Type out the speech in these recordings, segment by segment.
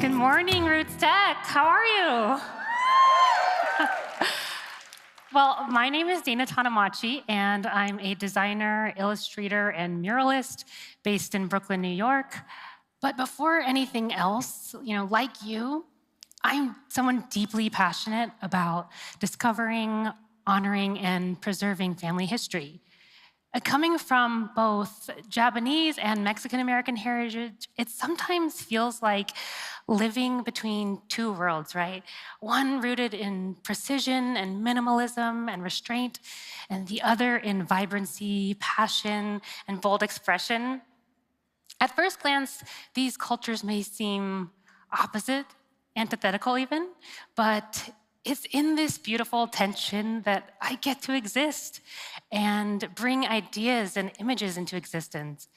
Good morning, Roots Tech. How are you? Well, my name is Dana Tanamachi, and I'm a designer, illustrator, and muralist based in Brooklyn, New York. But before anything else, like you, I'm someone deeply passionate about discovering, honoring, and preserving family history. Coming from both Japanese and Mexican American heritage, it sometimes feels like living between two worlds, right? One rooted in precision and minimalism and restraint, and the other in vibrancy, passion, and bold expression. At first glance, these cultures may seem opposite, antithetical even, but it's in this beautiful tension that I get to exist and bring ideas and images into existence.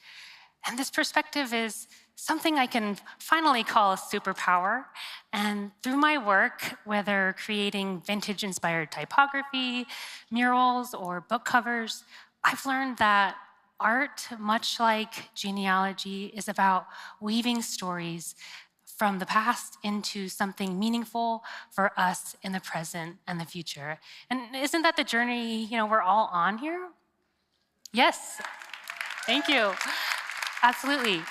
And this perspective is something I can finally call a superpower. And through my work, whether creating vintage-inspired typography, murals, or book covers, I've learned that art, much like genealogy, is about weaving stories from the past into something meaningful for us in the present and the future. And isn't that the journey, we're all on here? Yes, thank you. Absolutely.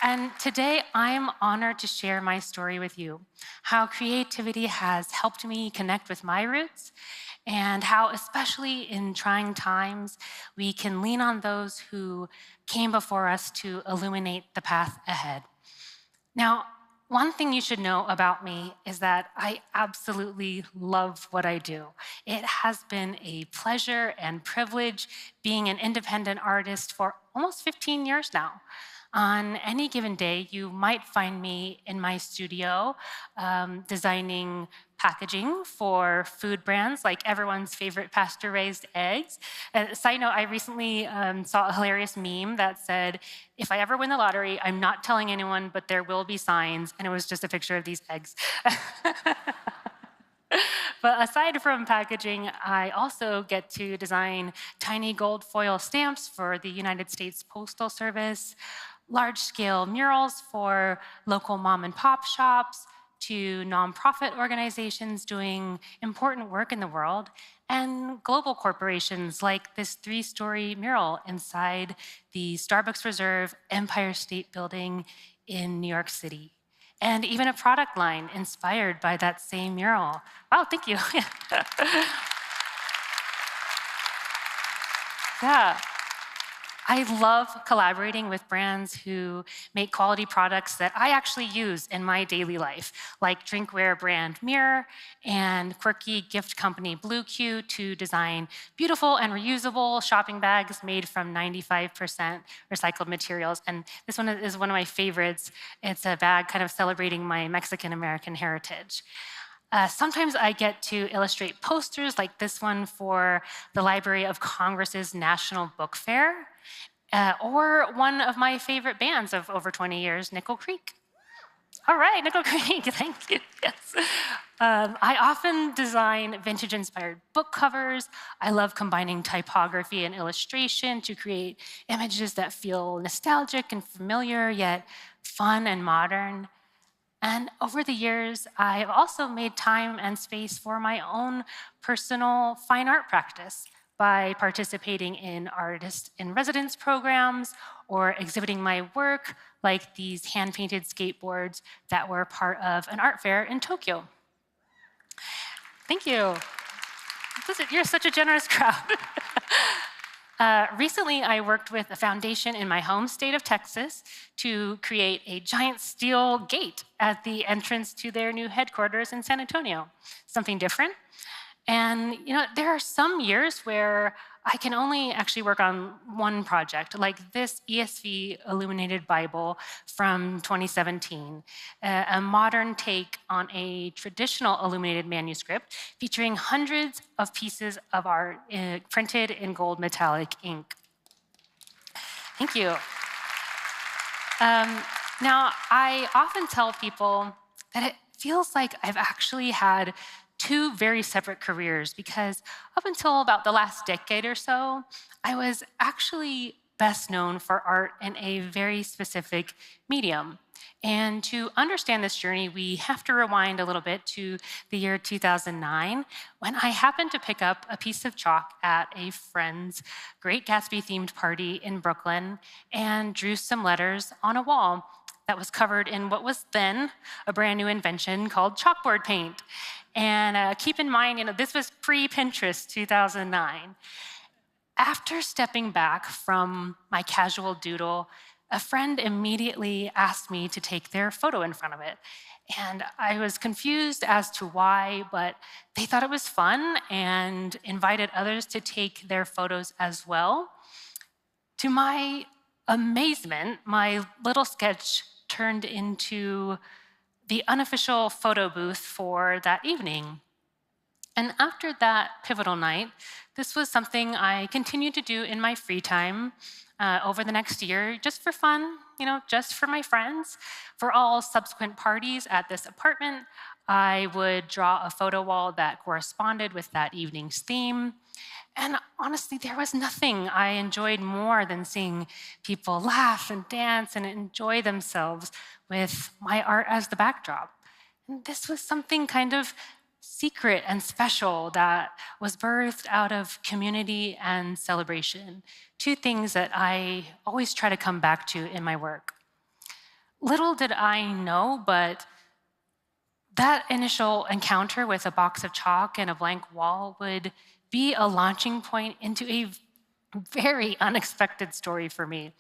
And today I'm honored to share my story with you, how creativity has helped me connect with my roots, and how, especially in trying times, we can lean on those who came before us to illuminate the path ahead. Now, one thing you should know about me is that I absolutely love what I do. It has been a pleasure and privilege being an independent artist for almost 15 years now. On any given day, you might find me in my studio designing packaging for food brands like everyone's favorite pasture-raised eggs. Side note, I recently saw a hilarious meme that said, if I ever win the lottery, I'm not telling anyone, but there will be signs, and it was just a picture of these eggs. But aside from packaging, I also get to design tiny gold foil stamps for the United States Postal Service, large-scale murals for local mom and pop shops, to nonprofit organizations doing important work in the world, and global corporations like this 3-story mural inside the Starbucks Reserve Empire State Building in New York City. And even a product line inspired by that same mural. Wow, thank you. Yeah. I love collaborating with brands who make quality products that I actually use in my daily life, like drinkware brand Mirror and quirky gift company Blue Q to design beautiful and reusable shopping bags made from 95% recycled materials. And this one is one of my favorites. It's a bag kind of celebrating my Mexican-American heritage. Sometimes I get to illustrate posters like this one for the Library of Congress's National Book Fair, or one of my favorite bands of over 20 years, Nickel Creek. All right, Nickel Creek, thank you, yes. I often design vintage-inspired book covers. I love combining typography and illustration to create images that feel nostalgic and familiar, yet fun and modern. And over the years, I've also made time and space for my own personal fine art practice by participating in artist in residence programs or exhibiting my work, like these hand-painted skateboards that were part of an art fair in Tokyo. Thank you. You're such a generous crowd. Recently, I worked with a foundation in my home state of Texas to create a giant steel gate at the entrance to their new headquarters in San Antonio. Something different. And there are some years where I can only actually work on one project, like this ESV illuminated Bible from 2017, a modern take on a traditional illuminated manuscript featuring hundreds of pieces of art printed in gold metallic ink. Thank you. Now, I often tell people that it feels like I've actually had two very separate careers, because up until about the last decade or so, I was actually best known for art in a very specific medium. And to understand this journey, we have to rewind a little bit to the year 2009, when I happened to pick up a piece of chalk at a friend's Great Gatsby-themed party in Brooklyn and drew some letters on a wall that was covered in what was then a brand new invention called chalkboard paint. And keep in mind, this was pre-Pinterest 2009. After stepping back from my casual doodle, a friend immediately asked me to take their photo in front of it. And I was confused as to why, but they thought it was fun and invited others to take their photos as well. To my amazement, my little sketch turned into the unofficial photo booth for that evening. And after that pivotal night, this was something I continued to do in my free time over the next year, just for fun, just for my friends. For all subsequent parties at this apartment, I would draw a photo wall that corresponded with that evening's theme. And honestly, there was nothing I enjoyed more than seeing people laugh and dance and enjoy themselves with my art as the backdrop. And this was something kind of secret and special that was birthed out of community and celebration, two things that I always try to come back to in my work. Little did I know, but that initial encounter with a box of chalk and a blank wall would be a launching point into a very unexpected story for me.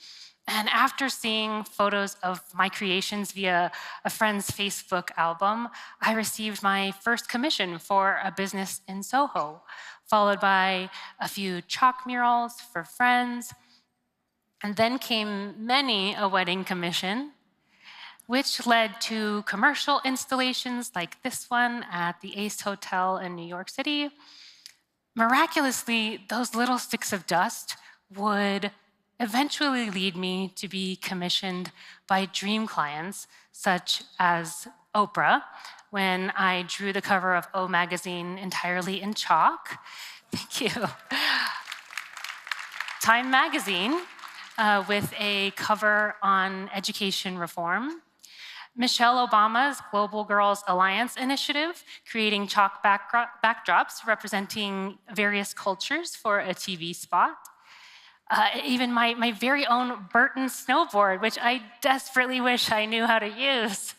And after seeing photos of my creations via a friend's Facebook album, I received my first commission for a business in Soho, followed by a few chalk murals for friends. And then came many a wedding commission, which led to commercial installations like this one at the Ace Hotel in New York City. Miraculously, those little sticks of dust would eventually lead me to be commissioned by dream clients, such as Oprah, when I drew the cover of O Magazine entirely in chalk. Thank you. Time Magazine, with a cover on education reform. Michelle Obama's Global Girls Alliance initiative, creating chalk backdrops representing various cultures for a TV spot. Even my very own Burton snowboard, which I desperately wish I knew how to use.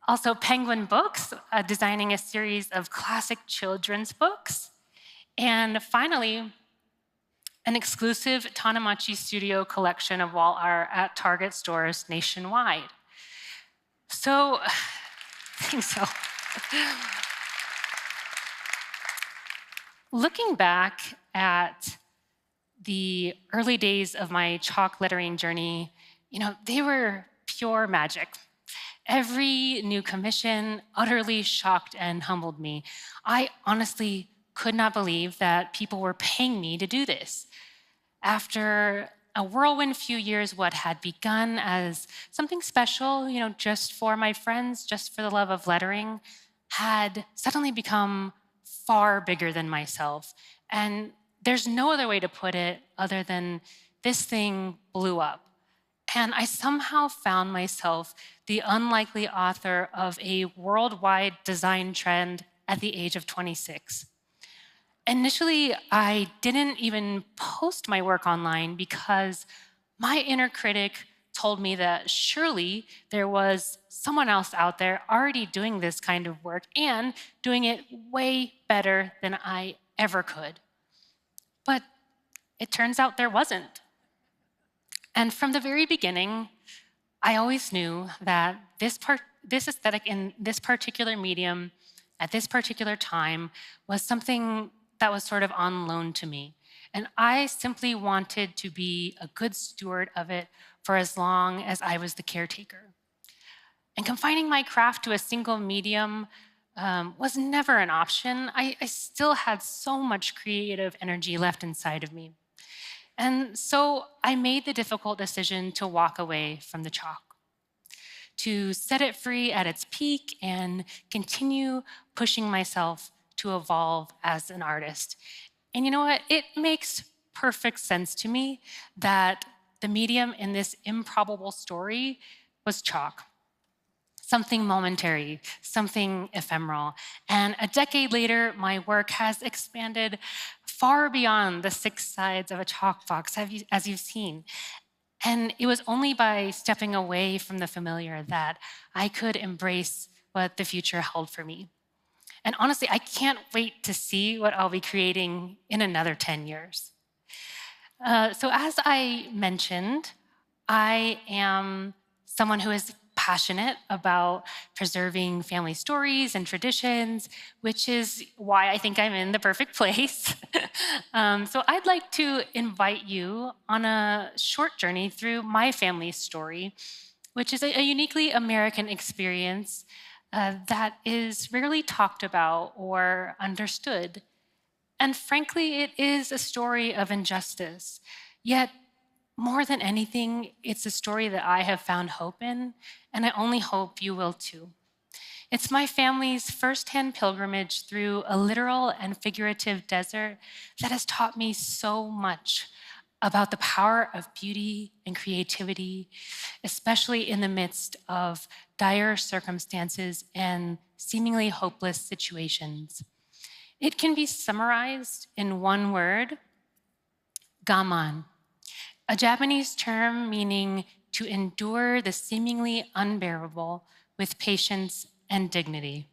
Also, Penguin Books, designing a series of classic children's books. And finally, an exclusive Tanamachi Studio collection of wall art at Target stores nationwide. So, I think so. Looking back at the early days of my chalk lettering journey, they were pure magic. Every new commission utterly shocked and humbled me. I honestly could not believe that people were paying me to do this. After a whirlwind few years, what had begun as something special, just for my friends, just for the love of lettering, had suddenly become far bigger than myself. And there's no other way to put it other than this thing blew up. And I somehow found myself the unlikely author of a worldwide design trend at the age of 26. Initially, I didn't even post my work online because my inner critic told me that surely there was someone else out there already doing this kind of work and doing it way better than I ever could. But it turns out there wasn't. And from the very beginning, I always knew that this aesthetic in this particular medium at this particular time was something that was sort of on loan to me. And I simply wanted to be a good steward of it for as long as I was the caretaker. And confining my craft to a single medium was never an option. I still had so much creative energy left inside of me. And so I made the difficult decision to walk away from the chalk, to set it free at its peak and continue pushing myself to evolve as an artist. And you know what? It makes perfect sense to me that the medium in this improbable story was chalk. Something momentary, something ephemeral. And a decade later, my work has expanded far beyond the six sides of a chalk box, as you've seen. And it was only by stepping away from the familiar that I could embrace what the future held for me. And honestly, I can't wait to see what I'll be creating in another 10 years. So as I mentioned, I am someone who is passionate about preserving family stories and traditions, which is why I think I'm in the perfect place. So I'd like to invite you on a short journey through my family's story, which is a uniquely American experience that is rarely talked about or understood. And frankly, it is a story of injustice. Yet, more than anything, it's a story that I have found hope in, and I only hope you will too. It's my family's firsthand pilgrimage through a literal and figurative desert that has taught me so much about the power of beauty and creativity, especially in the midst of dire circumstances and seemingly hopeless situations. It can be summarized in one word: gaman, a Japanese term meaning to endure the seemingly unbearable with patience and dignity.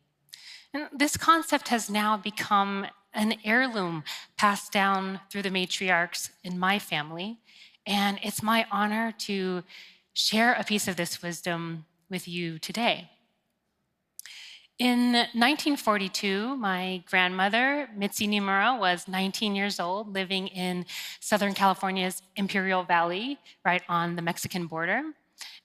And this concept has now become an heirloom passed down through the matriarchs in my family, and it's my honor to share a piece of this wisdom with you today. In 1942, my grandmother, Mitzi Nimura, was 19 years old, living in Southern California's Imperial Valley, right on the Mexican border.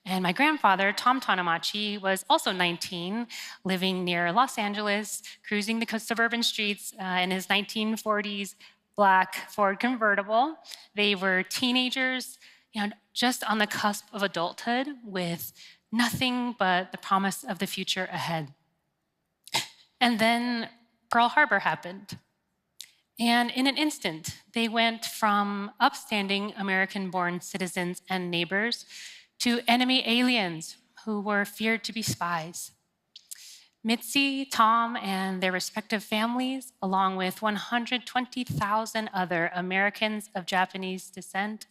And my grandfather, Tom Tanamachi, was also 19, living near Los Angeles, cruising the suburban streets in his 1940s black Ford convertible. They were teenagers, just on the cusp of adulthood, with nothing but the promise of the future ahead. And then Pearl Harbor happened. And in an instant, they went from upstanding American-born citizens and neighbors to enemy aliens who were feared to be spies. Mitzi, Tom, and their respective families, along with 120,000 other Americans of Japanese descent,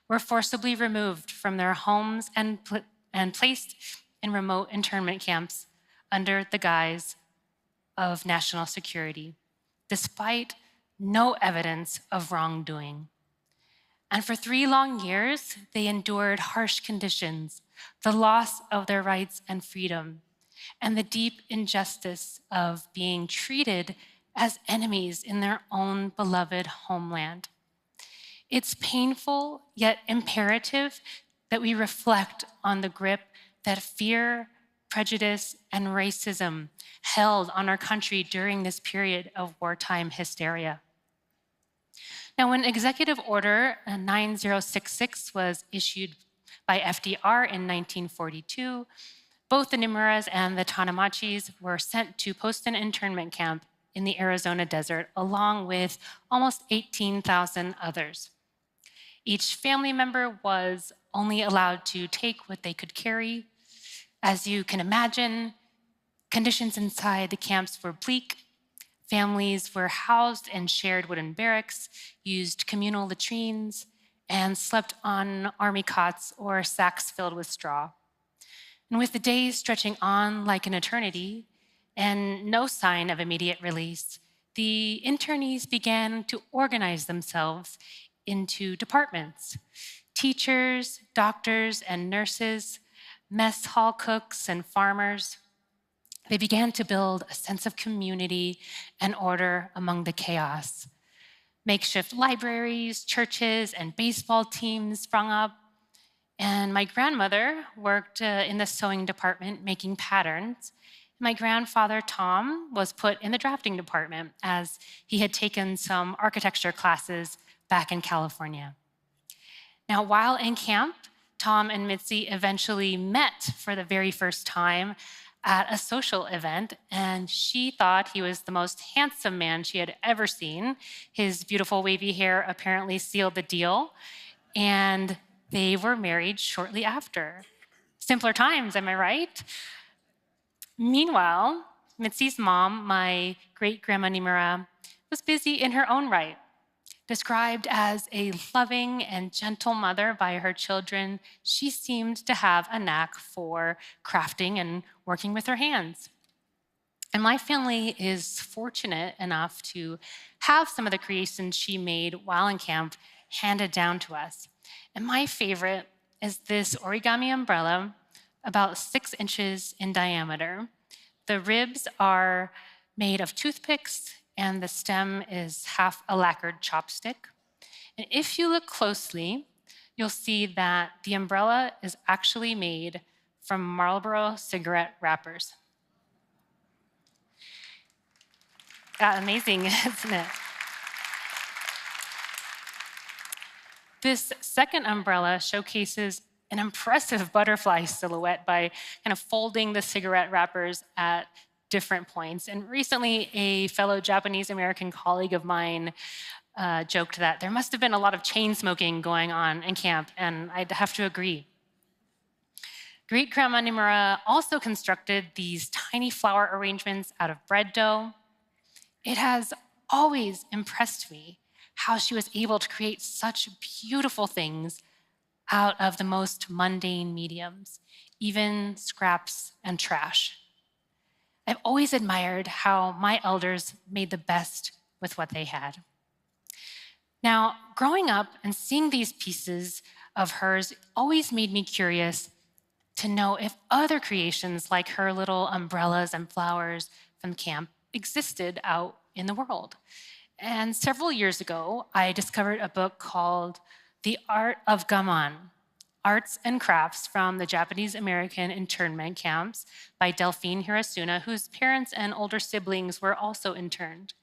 were forcibly removed from their homes and placed in remote internment camps under the guise of national security, despite no evidence of wrongdoing. And for 3 long years, they endured harsh conditions, the loss of their rights and freedom, and the deep injustice of being treated as enemies in their own beloved homeland. It's painful yet imperative that we reflect on the grip that fear, prejudice, and racism held on our country during this period of wartime hysteria. Now, when Executive Order 9066 was issued by FDR in 1942, both the Nimuras and the Tanamachis were sent to Poston internment camp in the Arizona desert, along with almost 18,000 others. Each family member was only allowed to take what they could carry. As you can imagine, conditions inside the camps were bleak. Families were housed in shared wooden barracks, used communal latrines, and slept on army cots or sacks filled with straw. And with the days stretching on like an eternity and no sign of immediate release, the internees began to organize themselves into departments: teachers, doctors, and nurses, mess hall cooks, and farmers. They began to build a sense of community and order among the chaos. Makeshift libraries, churches, and baseball teams sprung up. And my grandmother worked in the sewing department making patterns. My grandfather, Tom, was put in the drafting department as he had taken some architecture classes back in California. Now, while in camp, Tom and Mitzi eventually met for the very first time at a social event, and she thought he was the most handsome man she had ever seen. His beautiful wavy hair apparently sealed the deal. And they were married shortly after. Simpler times, am I right? Meanwhile, Mitzi's mom, my great-grandma Nimura, was busy in her own right. Described as a loving and gentle mother by her children, she seemed to have a knack for crafting and working with her hands. And my family is fortunate enough to have some of the creations she made while in camp handed down to us. And my favorite is this origami umbrella, about 6 inches in diameter. The ribs are made of toothpicks, and the stem is half a lacquered chopstick. And if you look closely, you'll see that the umbrella is actually made from Marlboro cigarette wrappers. Amazing, isn't it? This second umbrella showcases an impressive butterfly silhouette by kind of folding the cigarette wrappers at different points. And recently, a fellow Japanese-American colleague of mine joked that there must have been a lot of chain smoking going on in camp, and I'd have to agree. Great-grandma Nimura also constructed these tiny flower arrangements out of bread dough. It has always impressed me how she was able to create such beautiful things out of the most mundane mediums, even scraps and trash. I've always admired how my elders made the best with what they had. Now, growing up and seeing these pieces of hers always made me curious to know if other creations like her little umbrellas and flowers from camp existed out in the world. And several years ago, I discovered a book called The Art of Gaman, Arts and Crafts from the Japanese-American Internment Camps by Delphine Hirasuna, whose parents and older siblings were also interned.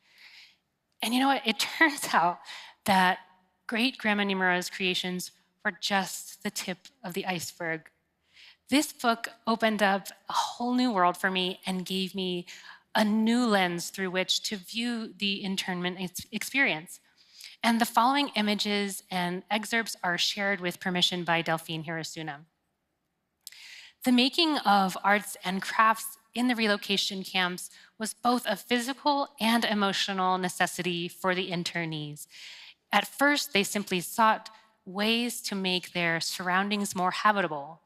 And you know what? It turns out that great-grandma Nimura's creations were just the tip of the iceberg. This book opened up a whole new world for me and gave me a new lens through which to view the internment experience. And the following images and excerpts are shared with permission by Delphine Hirasuna. The making of arts and crafts in the relocation camps was both a physical and emotional necessity for the internees. At first, they simply sought ways to make their surroundings more habitable.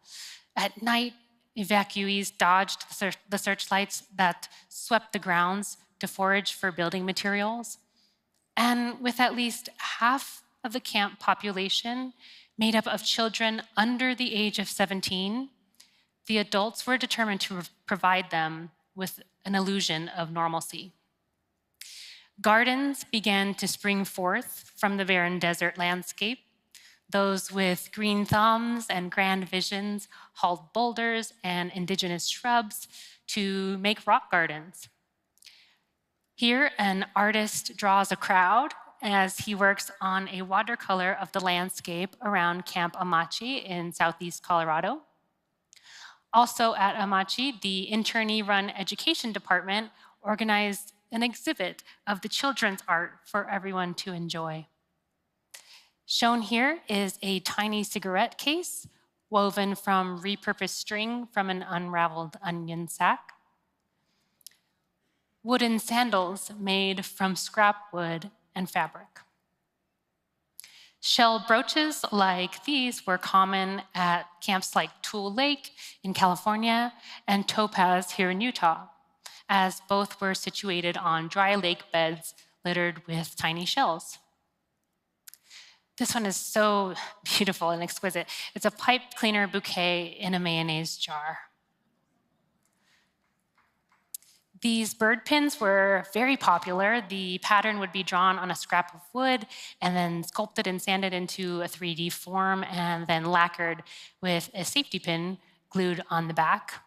At night, evacuees dodged the searchlights that swept the grounds to forage for building materials. And with at least half of the camp population made up of children under the age of 17, the adults were determined to provide them with an illusion of normalcy. Gardens began to spring forth from the barren desert landscape. Those with green thumbs and grand visions hauled boulders and indigenous shrubs to make rock gardens. Here, an artist draws a crowd as he works on a watercolor of the landscape around Camp Amachi in southeast Colorado. Also at Amachi, the internee-run education department organized an exhibit of the children's art for everyone to enjoy. Shown here is a tiny cigarette case woven from repurposed string from an unraveled onion sack. Wooden sandals made from scrap wood and fabric. Shell brooches like these were common at camps like Tule Lake in California and Topaz here in Utah, as both were situated on dry lake beds littered with tiny shells. This one is so beautiful and exquisite. It's a pipe cleaner bouquet in a mayonnaise jar. These bird pins were very popular. The pattern would be drawn on a scrap of wood and then sculpted and sanded into a 3D form and then lacquered with a safety pin glued on the back.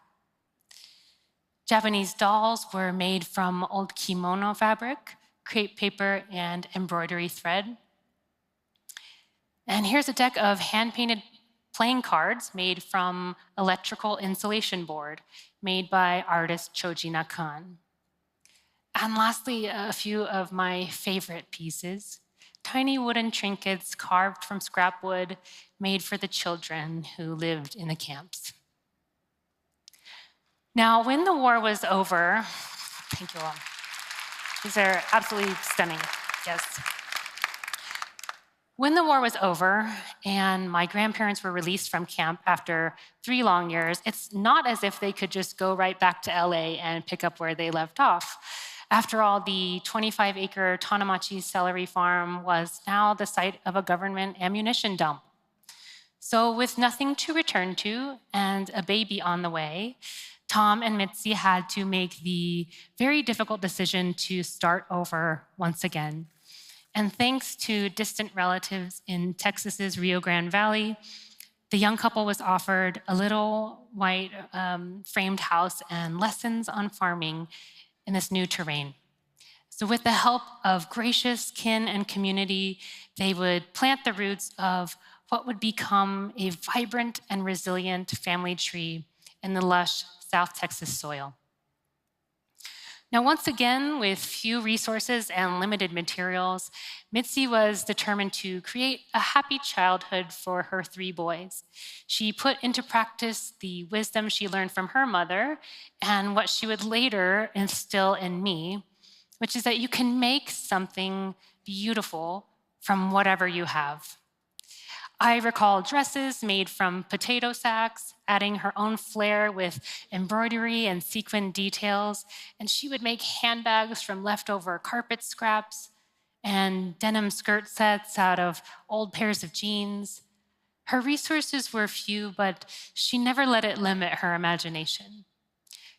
Japanese dolls were made from old kimono fabric, crepe paper, and embroidery thread. And here's a deck of hand-painted playing cards made from electrical insulation board, made by artist Choji Nakan. And lastly, a few of my favorite pieces. Tiny wooden trinkets carved from scrap wood made for the children who lived in the camps. Now, when the war was over, thank you all. These are absolutely stunning, yes. When the war was over and my grandparents were released from camp after 3 long years, it's not as if they could just go right back to LA and pick up where they left off. After all, the 25-acre Tanamachi celery farm was now the site of a government ammunition dump. So with nothing to return to and a baby on the way, Tom and Mitzi had to make the very difficult decision to start over once again. And thanks to distant relatives in Texas's Rio Grande Valley, the young couple was offered a little white framed house and lessons on farming in this new terrain. So with the help of gracious kin and community, they would plant the roots of what would become a vibrant and resilient family tree in the lush South Texas soil. Now, once again, with few resources and limited materials, Mitzi was determined to create a happy childhood for her 3 boys. She put into practice the wisdom she learned from her mother and what she would later instill in me, which is that you can make something beautiful from whatever you have. I recall dresses made from potato sacks, adding her own flair with embroidery and sequin details, and she would make handbags from leftover carpet scraps and denim skirt sets out of old pairs of jeans. Her resources were few, but she never let it limit her imagination.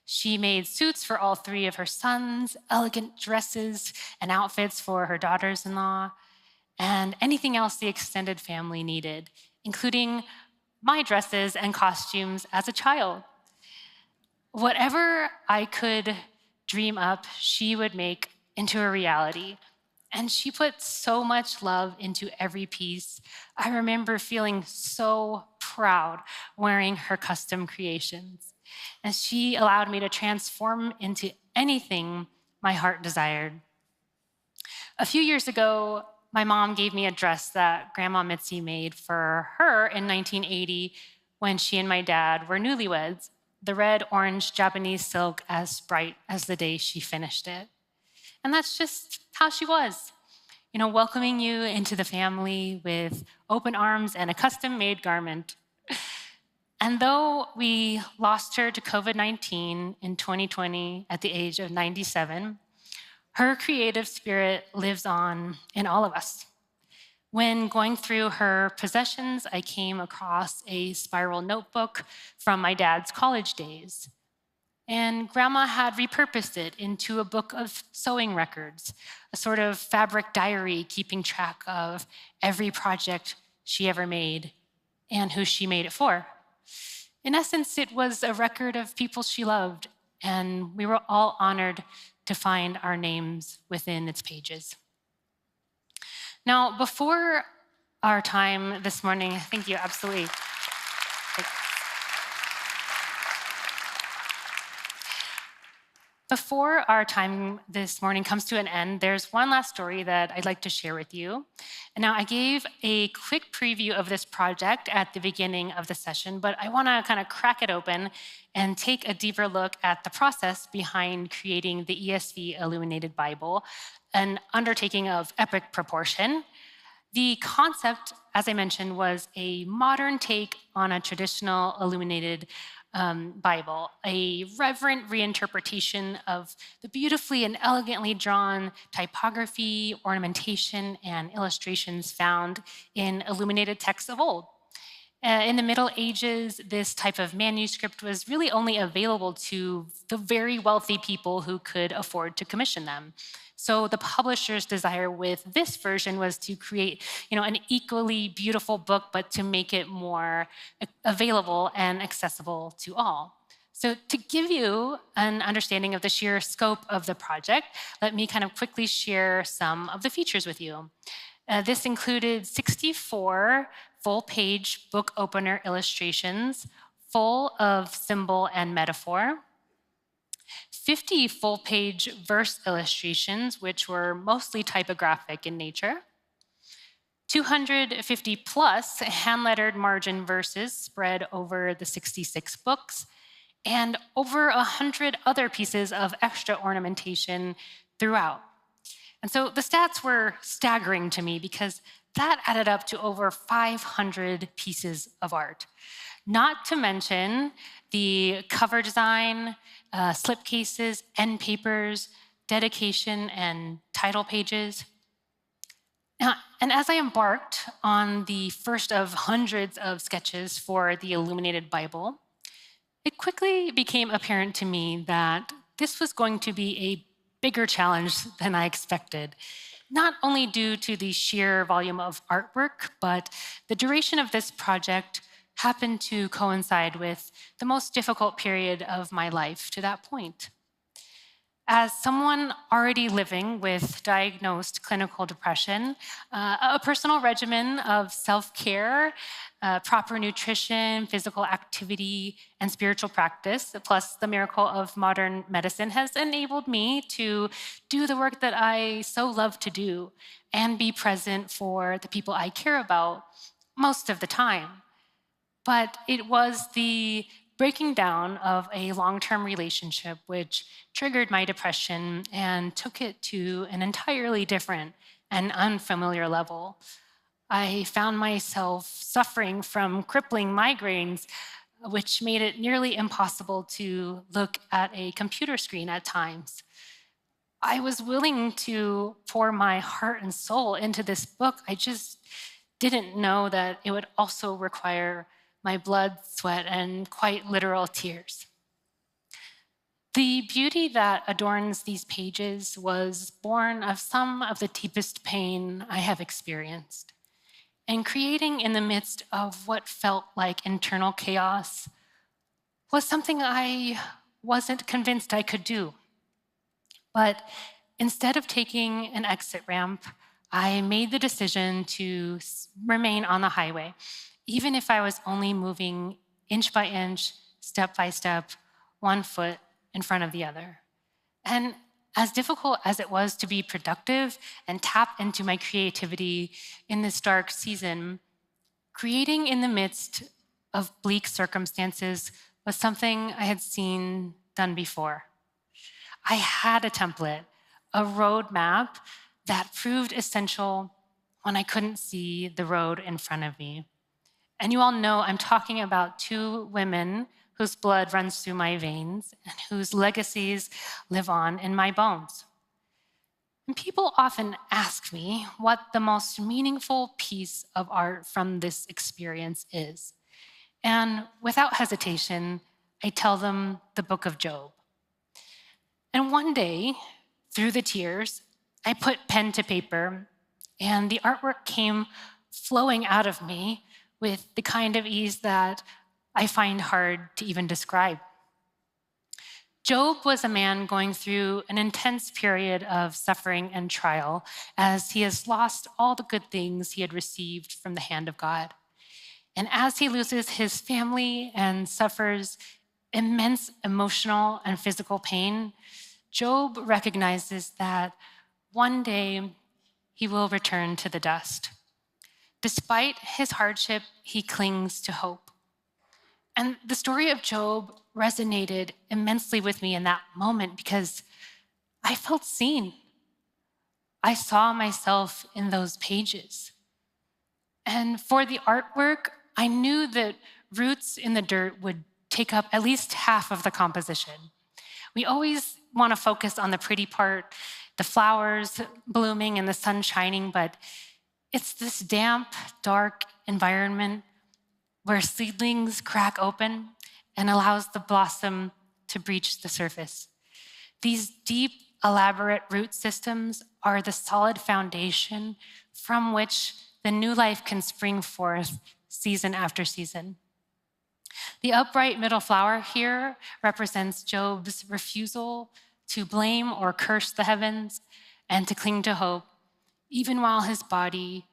She made suits for all 3 of her sons, elegant dresses and outfits for her daughters-in-law, and anything else the extended family needed, including my dresses and costumes as a child. Whatever I could dream up, she would make into a reality. And she put so much love into every piece. I remember feeling so proud wearing her custom creations. And she allowed me to transform into anything my heart desired. A few years ago, my mom gave me a dress that Grandma Mitzi made for her in 1980 when she and my dad were newlyweds, the red-orange Japanese silk as bright as the day she finished it. And that's just how she was, welcoming you into the family with open arms and a custom-made garment. And though we lost her to COVID-19 in 2020 at the age of 97, her creative spirit lives on in all of us. When going through her possessions, I came across a spiral notebook from my dad's college days. And Grandma had repurposed it into a book of sewing records, a sort of fabric diary keeping track of every project she ever made and who she made it for. In essence, it was a record of people she loved, and we were all honored to find our names within its pages. Now, before our time this morning, thank you, absolutely. Before our time this morning comes to an end, there's one last story that I'd like to share with you. And now, I gave a quick preview of this project at the beginning of the session, but I want to kind of crack it open and take a deeper look at the process behind creating the ESV Illuminated Bible, an undertaking of epic proportion. The concept, as I mentioned, was a modern take on a traditional illuminated Bible, a reverent reinterpretation of the beautifully and elegantly drawn typography, ornamentation, and illustrations found in illuminated texts of old. In the Middle Ages, this type of manuscript was really only available to the very wealthy people who could afford to commission them. So the publisher's desire with this version was to create, an equally beautiful book, but to make it more available and accessible to all. So to give you an understanding of the sheer scope of the project, let me kind of quickly share some of the features with you. This included 64 full-page book opener illustrations, full of symbol and metaphor, 50 full-page verse illustrations, which were mostly typographic in nature, 250 plus hand-lettered margin verses spread over the 66 books, and over 100 other pieces of extra ornamentation throughout. And so the stats were staggering to me because that added up to over 500 pieces of art. Not to mention the cover design, slipcases, end papers, dedication, and title pages. And as I embarked on the first of hundreds of sketches for the Illuminated Bible, it quickly became apparent to me that this was going to be a bigger challenge than I expected, not only due to the sheer volume of artwork, but the duration of this project happened to coincide with the most difficult period of my life to that point. As someone already living with diagnosed clinical depression, a personal regimen of self-care, proper nutrition, physical activity, and spiritual practice, plus the miracle of modern medicine, has enabled me to do the work that I so love to do and be present for the people I care about most of the time. But it was the breaking down of a long-term relationship which triggered my depression and took it to an entirely different and unfamiliar level. I found myself suffering from crippling migraines, which made it nearly impossible to look at a computer screen at times. I was willing to pour my heart and soul into this book. I just didn't know that it would also require my blood, sweat, and quite literal tears. The beauty that adorns these pages was born of some of the deepest pain I have experienced. And creating in the midst of what felt like internal chaos was something I wasn't convinced I could do. But instead of taking an exit ramp, I made the decision to remain on the highway, even if I was only moving inch by inch, step by step, one foot in front of the other. And as difficult as it was to be productive and tap into my creativity in this dark season, creating in the midst of bleak circumstances was something I had seen done before. I had a template, a roadmap that proved essential when I couldn't see the road in front of me. And you all know I'm talking about two women whose blood runs through my veins and whose legacies live on in my bones. And people often ask me what the most meaningful piece of art from this experience is. And without hesitation, I tell them the book of Job. And one day, through the tears, I put pen to paper, and the artwork came flowing out of me with the kind of ease that I find hard to even describe. Job was a man going through an intense period of suffering and trial as he has lost all the good things he had received from the hand of God. And as he loses his family and suffers immense emotional and physical pain, Job recognizes that one day he will return to the dust. Despite his hardship, he clings to hope. And the story of Job resonated immensely with me in that moment because I felt seen. I saw myself in those pages. And for the artwork, I knew that roots in the dirt would take up at least half of the composition. We always want to focus on the pretty part, the flowers blooming and the sun shining, but it's this damp, dark environment where seedlings crack open and allows the blossom to breach the surface. These deep, elaborate root systems are the solid foundation from which the new life can spring forth season after season. The upright middle flower here represents Job's refusal to blame or curse the heavens and to cling to hope, even while his body,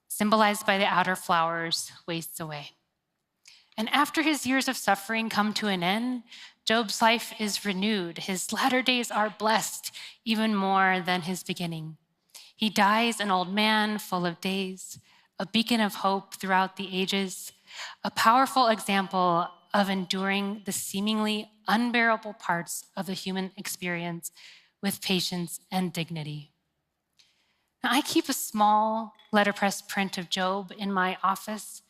symbolized by the outer flowers, wastes away. And after his years of suffering come to an end, Job's life is renewed. His latter days are blessed even more than his beginning. He dies an old man full of days, a beacon of hope throughout the ages, a powerful example of enduring the seemingly unbearable parts of the human experience with patience and dignity. Now, I keep a small letterpress print of Job in my office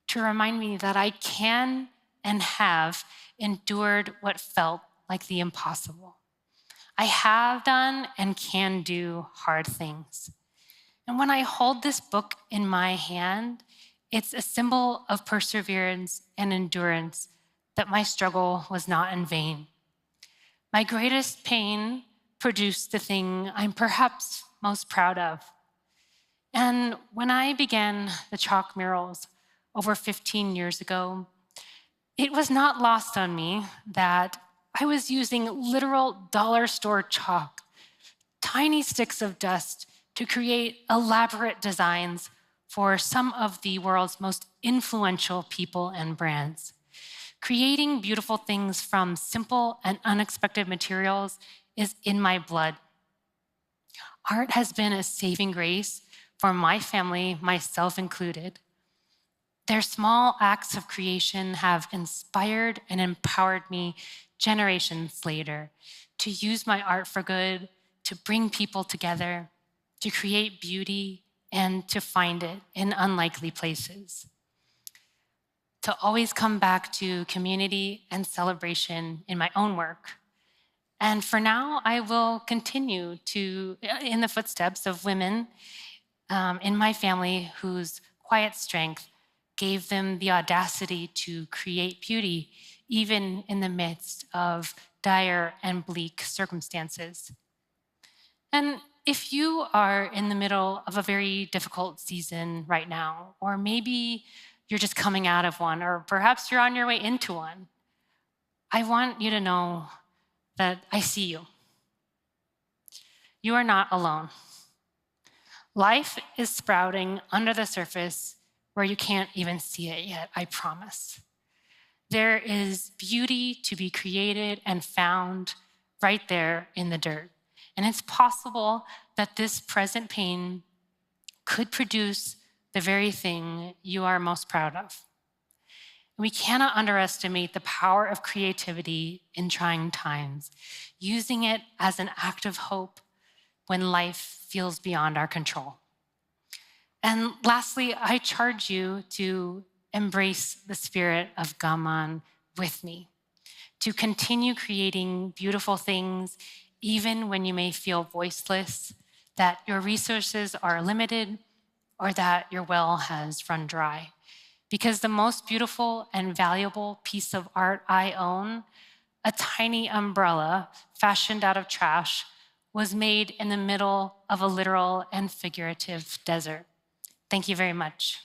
to remind me that I can and have endured what felt like the impossible. I have done and can do hard things. And when I hold this book in my hand, it's a symbol of perseverance and endurance that my struggle was not in vain. My greatest pain produced the thing I'm perhaps most proud of. And when I began the chalk murals over 15 years ago, it was not lost on me that I was using literal dollar store chalk, tiny sticks of dust, to create elaborate designs for some of the world's most influential people and brands. Creating beautiful things from simple and unexpected materials is in my blood. Art has been a saving grace for my family, myself included. Their small acts of creation have inspired and empowered me generations later to use my art for good, to bring people together, to create beauty, and to find it in unlikely places. To always come back to community and celebration in my own work. And for now, I will continue in the footsteps of women in my family whose quiet strength gave them the audacity to create beauty, even in the midst of dire and bleak circumstances. And if you are in the middle of a very difficult season right now, or maybe you're just coming out of one, or perhaps you're on your way into one, I want you to know that I see you. You are not alone. Life is sprouting under the surface where you can't even see it yet, I promise. There is beauty to be created and found right there in the dirt. And it's possible that this present pain could produce the very thing you are most proud of. We cannot underestimate the power of creativity in trying times, using it as an act of hope when life feels beyond our control. And lastly, I charge you to embrace the spirit of Gaman with me, to continue creating beautiful things even when you may feel voiceless, that your resources are limited, or that your well has run dry. Because the most beautiful and valuable piece of art I own, a tiny umbrella fashioned out of trash, was made in the middle of a literal and figurative desert. Thank you very much.